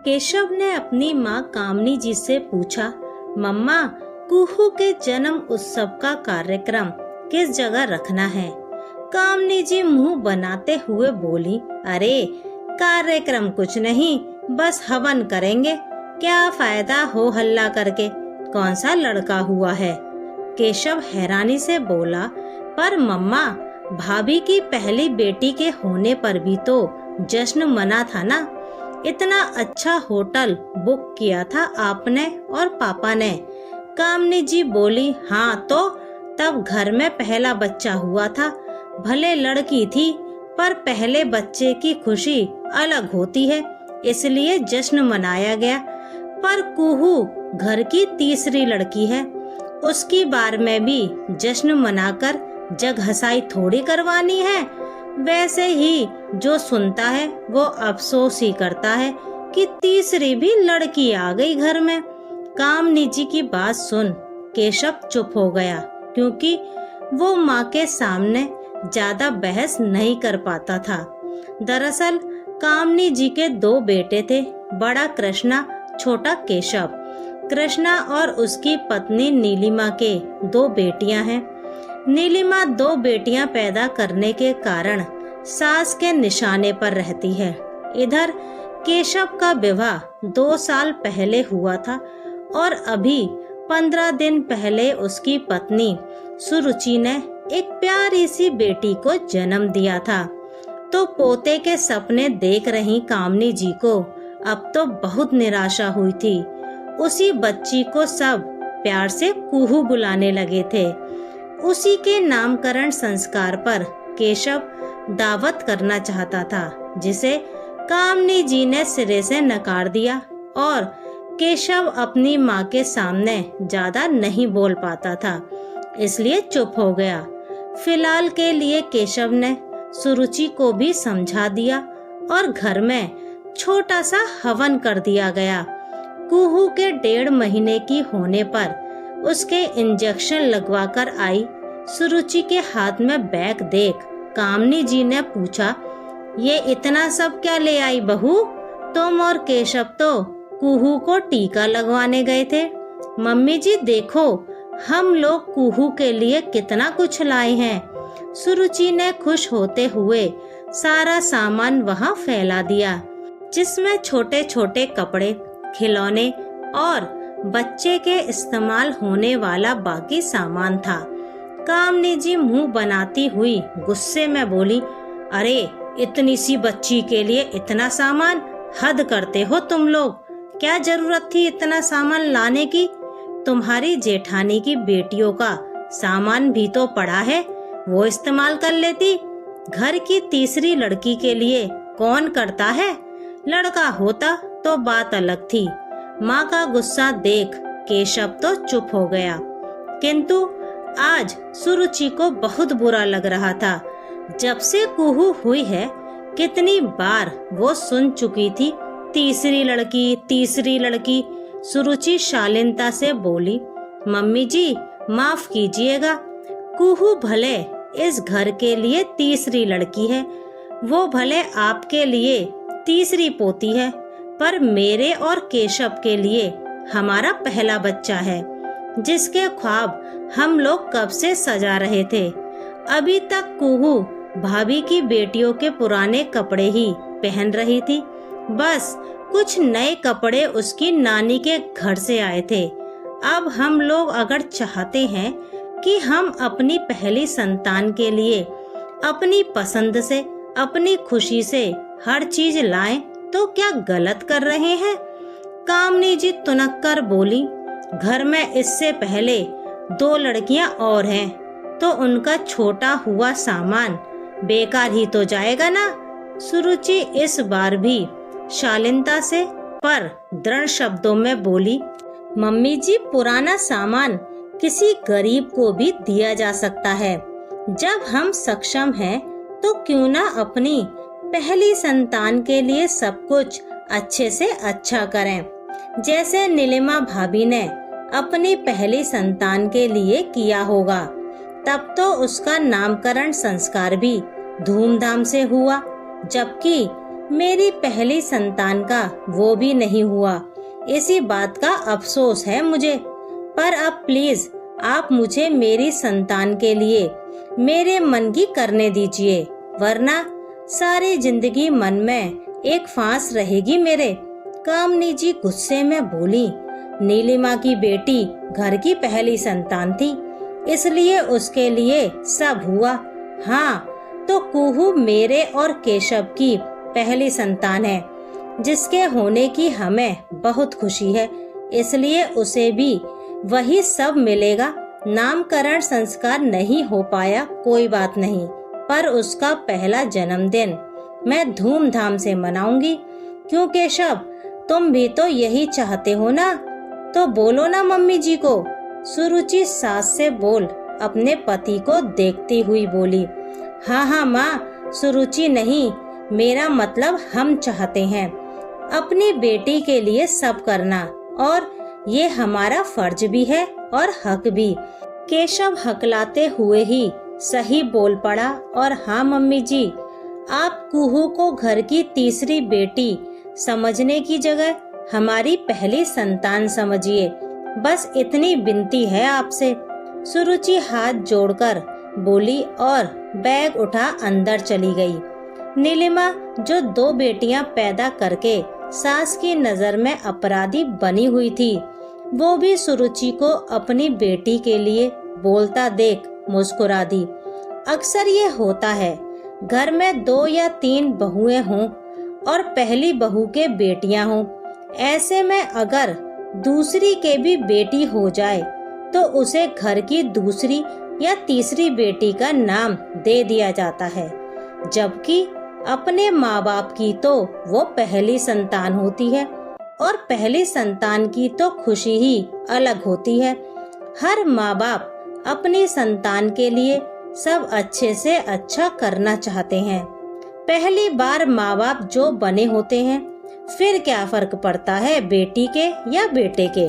केशव ने अपनी माँ कामनी जी से पूछा, मम्मा, कुहू के जन्म उत्सव का कार्यक्रम किस जगह रखना है? कामनी जी मुंह बनाते हुए बोली, अरे कार्यक्रम कुछ नहीं, बस हवन करेंगे। क्या फायदा हो हल्ला करके, कौन सा लड़का हुआ है? केशव हैरानी से बोला, पर मम्मा, भाभी की पहली बेटी के होने पर भी तो जश्न मना था ना। इतना अच्छा होटल बुक किया था आपने और पापा ने। कामनी जी बोली, हाँ तो तब घर में पहला बच्चा हुआ था। भले लड़की थी, पर पहले बच्चे की खुशी अलग होती है, इसलिए जश्न मनाया गया। पर कुहू घर की तीसरी लड़की है, उसकी बार में भी जश्न मनाकर जग हंसाई थोड़ी करवानी है। वैसे ही जो सुनता है वो अफसोस ही करता है कि तीसरी भी लड़की आ गई घर में। कामनी जी की बात सुन केशव चुप हो गया, क्योंकि वो माँ के सामने ज्यादा बहस नहीं कर पाता था। दरअसल कामनी जी के दो बेटे थे, बड़ा कृष्णा, छोटा केशव। कृष्णा और उसकी पत्नी नीलिमा के दो बेटियां हैं। नीलिमा दो बेटियां पैदा करने के कारण सास के निशाने पर रहती है। इधर केशव का विवाह 2 साल पहले हुआ था और अभी 15 दिन पहले उसकी पत्नी सुरुचि ने एक प्यारी सी बेटी को जन्म दिया था। तो पोते के सपने देख रही कामनी जी को अब तो बहुत निराशा हुई थी। उसी बच्ची को सब प्यार से कुहू बुलाने लगे थे। उसी के नामकरण संस्कार पर केशव दावत करना चाहता था, जिसे कामनी जी ने सिरे से नकार दिया और केशव अपनी माँ के सामने ज्यादा नहीं बोल पाता था, इसलिए चुप हो गया। फिलहाल के लिए केशव ने सुरुचि को भी समझा दिया और घर में छोटा सा हवन कर दिया गया। कुहू के 1.5 महीने की होने पर उसके इंजेक्शन लगवाकर आई सुरुचि के हाथ में बैग देख कामनी जी ने पूछा, ये इतना सब क्या ले आई बहू? तुम और केशव तो कुहू को टीका लगवाने गए थे। मम्मी जी देखो, हम लोग कुहू के लिए कितना कुछ लाए हैं। सुरुचि ने खुश होते हुए सारा सामान वहाँ फैला दिया, जिसमें छोटे छोटे कपड़े, खिलौने और बच्चे के इस्तेमाल होने वाला बाकी सामान था। कामनी जी मुंह बनाती हुई गुस्से में बोली, अरे इतनी सी बच्ची के लिए इतना सामान, हद करते हो तुम लोग। क्या जरूरत थी इतना सामान लाने की? तुम्हारी जेठानी की बेटियों का सामान भी तो पड़ा है, वो इस्तेमाल कर लेती। घर की तीसरी लड़की के लिए कौन करता है? लड़का होता तो बात अलग थी। माँ का गुस्सा देख केशव तो चुप हो गया, किंतु आज सुरुचि को बहुत बुरा लग रहा था। जब से कुहू हुई है कितनी बार वो सुन चुकी थी, तीसरी लड़की, तीसरी लड़की। सुरुचि शालीनता से बोली, मम्मी जी माफ कीजिएगा, कुहू भले इस घर के लिए तीसरी लड़की है, वो भले आपके लिए तीसरी पोती है, पर मेरे और केशव के लिए हमारा पहला बच्चा है, जिसके ख्वाब हम लोग कब से सजा रहे थे। अभी तक कुहू भाभी की बेटियों के पुराने कपड़े ही पहन रही थी, बस कुछ नए कपड़े उसकी नानी के घर से आए थे। अब हम लोग अगर चाहते हैं कि हम अपनी पहली संतान के लिए अपनी पसंद से, अपनी खुशी से हर चीज लाएं, तो क्या गलत कर रहे हैं? कामनी जी तुनक कर बोली, घर में इससे पहले 2 लड़कियां और हैं, तो उनका छोटा हुआ सामान बेकार ही तो जाएगा ना। सुरुचि इस बार भी शालीनता से पर दृढ़ शब्दों में बोली, मम्मी जी पुराना सामान किसी गरीब को भी दिया जा सकता है। जब हम सक्षम हैं तो क्यों ना अपनी पहली संतान के लिए सब कुछ अच्छे से अच्छा करें, जैसे नीलिमा भाभी ने अपनी पहली संतान के लिए किया होगा। तब तो उसका नामकरण संस्कार भी धूमधाम से हुआ, जबकि मेरी पहली संतान का वो भी नहीं हुआ। इसी बात का अफसोस है मुझे। पर अब प्लीज आप मुझे मेरी संतान के लिए मेरे मन की करने दीजिए, वरना सारी जिंदगी मन में एक फांस रहेगी मेरे। कामनी जी गुस्से में बोली, नीलिमा की बेटी घर की पहली संतान थी, इसलिए उसके लिए सब हुआ। हाँ, तो कुहू मेरे और केशव की पहली संतान है, जिसके होने की हमें बहुत खुशी है, इसलिए उसे भी वही सब मिलेगा। नामकरण संस्कार नहीं हो पाया कोई बात नहीं, पर उसका पहला जन्मदिन मैं धूमधाम से मनाऊंगी। क्यों केशव, तुम भी तो यही चाहते हो ना? तो बोलो ना मम्मी जी को। सुरुचि सास से बोल अपने पति को देखती हुई बोली, हाँ हाँ माँ, सुरुचि नहीं, मेरा मतलब हम चाहते हैं अपनी बेटी के लिए सब करना, और ये हमारा फर्ज भी है और हक भी। केशव हकलाते हुए ही सही बोल पड़ा, और हाँ मम्मी जी, आप कुहू को घर की तीसरी बेटी समझने की जगह हमारी पहली संतान समझिए, बस इतनी विनती है आपसे। सुरुचि हाथ जोड़कर बोली और बैग उठा अंदर चली गई। नीलिमा, जो 2 बेटियां पैदा करके सास की नजर में अपराधी बनी हुई थी, वो भी सुरुचि को अपनी बेटी के लिए बोलता देख मुस्कुरा दी। अक्सर ये होता है, घर में 2 या 3 बहुएं हों और पहली बहू के बेटियां हों, ऐसे में अगर दूसरी के भी बेटी हो जाए तो उसे घर की दूसरी या तीसरी बेटी का नाम दे दिया जाता है, जबकि अपने माँ बाप की तो वो पहली संतान होती है, और पहली संतान की तो खुशी ही अलग होती है। हर माँ बाप अपनी संतान के लिए सब अच्छे से अच्छा करना चाहते हैं। पहली बार माँ बाप जो बने होते हैं, फिर क्या फर्क पड़ता है बेटी के या बेटे के।